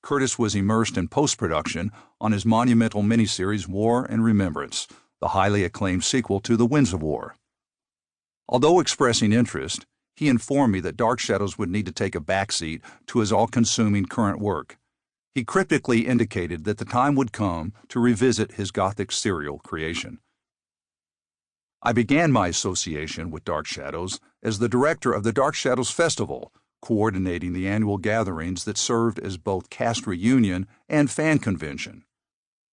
Curtis was immersed in post-production on his monumental miniseries War and Remembrance, the highly acclaimed sequel to The Winds of War. Although expressing interest, he informed me that Dark Shadows would need to take a backseat to his all-consuming current work. He cryptically indicated that the time would come to revisit his gothic serial creation. I began my association with Dark Shadows as the director of the Dark Shadows Festival, coordinating the annual gatherings that served as both cast reunion and fan convention.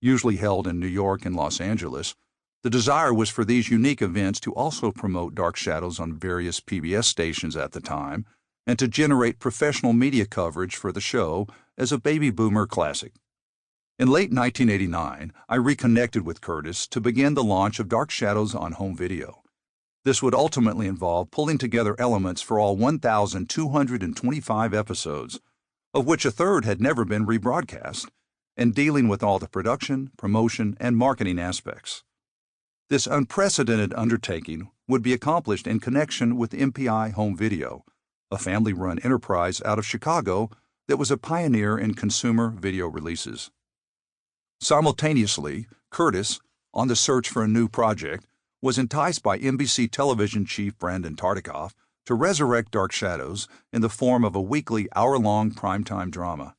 Usually held in New York and Los Angeles, the desire was for these unique events to also promote Dark Shadows on various PBS stations at the time and to generate professional media coverage for the show as a baby boomer classic. In late 1989, I reconnected with Curtis to begin the launch of Dark Shadows on home video. This would ultimately involve pulling together elements for all 1,225 episodes, of which a third had never been rebroadcast, and dealing with all the production, promotion, and marketing aspects. This unprecedented undertaking would be accomplished in connection with MPI Home Video, a family-run enterprise out of Chicago that was a pioneer in consumer video releases. Simultaneously, Curtis, on the search for a new project, was enticed by NBC television chief Brandon Tartikoff to resurrect Dark Shadows in the form of a weekly hour-long primetime drama.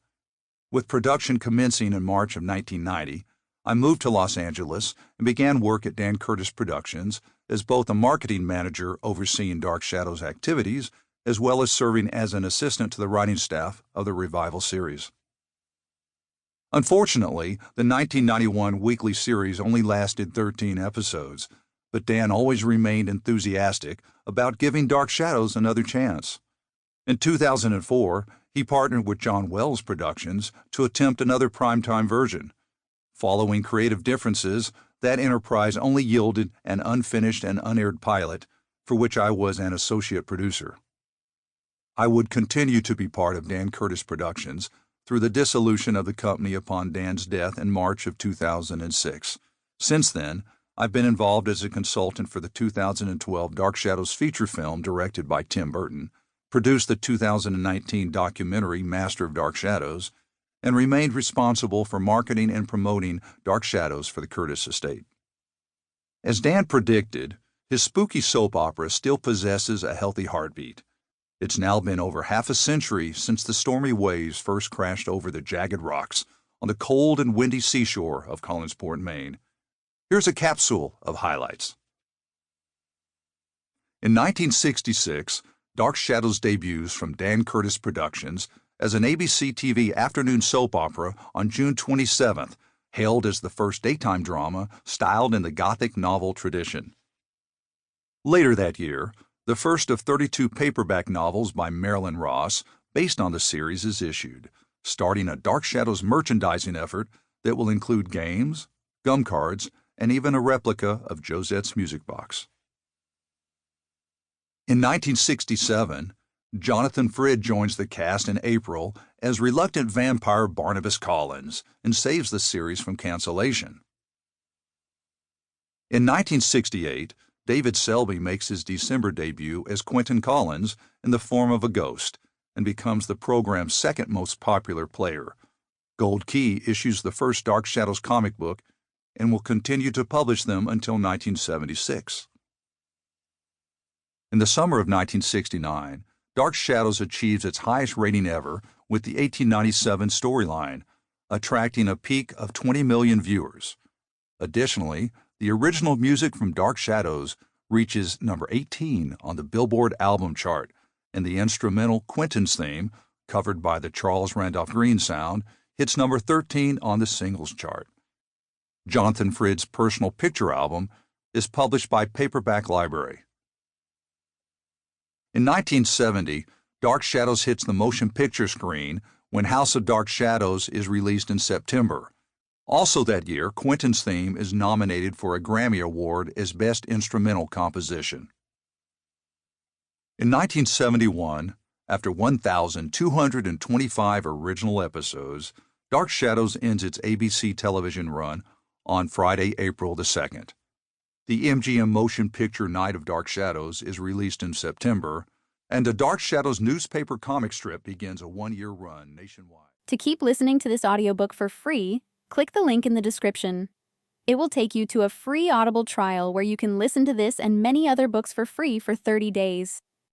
With production commencing in March of 1990, I moved to Los Angeles and began work at Dan Curtis Productions as both a marketing manager overseeing Dark Shadows activities as well as serving as an assistant to the writing staff of the revival series. Unfortunately, the 1991 weekly series only lasted 13 episodes, but Dan always remained enthusiastic about giving Dark Shadows another chance. In 2004, he partnered with John Wells Productions to attempt another primetime version. Following creative differences, that enterprise only yielded an unfinished and unaired pilot, for which I was an associate producer. I would continue to be part of Dan Curtis Productions through the dissolution of the company upon Dan's death in March of 2006. Since then, I've been involved as a consultant for the 2012 Dark Shadows feature film directed by Tim Burton, produced the 2019 documentary Master of Dark Shadows, and remained responsible for marketing and promoting Dark Shadows for the Curtis estate. As Dan predicted, his spooky soap opera still possesses a healthy heartbeat. It's now been over half a century since the stormy waves first crashed over the jagged rocks on the cold and windy seashore of Collinwood, Maine. Here's a capsule of highlights. In 1966, Dark Shadows debuts from Dan Curtis Productions as an ABC TV afternoon soap opera on June 27th, hailed as the first daytime drama styled in the Gothic novel tradition. Later that year, the first of 32 paperback novels by Marilyn Ross, based on the series, is issued, starting a Dark Shadows merchandising effort that will include games, gum cards, and even a replica of Josette's music box. In 1967, Jonathan Frid joins the cast in April as reluctant vampire Barnabas Collins and saves the series from cancellation. In 1968, David Selby makes his December debut as Quentin Collins in the form of a ghost and becomes the program's second most popular player. Gold Key issues the first Dark Shadows comic book and will continue to publish them until 1976. In the summer of 1969, Dark Shadows achieves its highest rating ever with the 1897 storyline, attracting a peak of 20 million viewers. Additionally, the original music from Dark Shadows reaches number 18 on the Billboard album chart, and the instrumental Quentin's theme, covered by the Charles Randolph Green Sound, hits number 13 on the singles chart. Jonathan Frid's personal picture album is published by Paperback Library. In 1970, Dark Shadows hits the motion picture screen when House of Dark Shadows is released in September. Also that year, Quentin's theme is nominated for a Grammy Award as Best Instrumental Composition. In 1971, after 1,225 original episodes, Dark Shadows ends its ABC television run on Friday, April the 2nd. The MGM Motion Picture Night of Dark Shadows is released in September, And a Dark Shadows newspaper comic strip begins a 1-year run nationwide. To keep listening to this audiobook for free, click the link in the description. It will take you to a free Audible trial where you can listen to this and many other books for free for 30 days.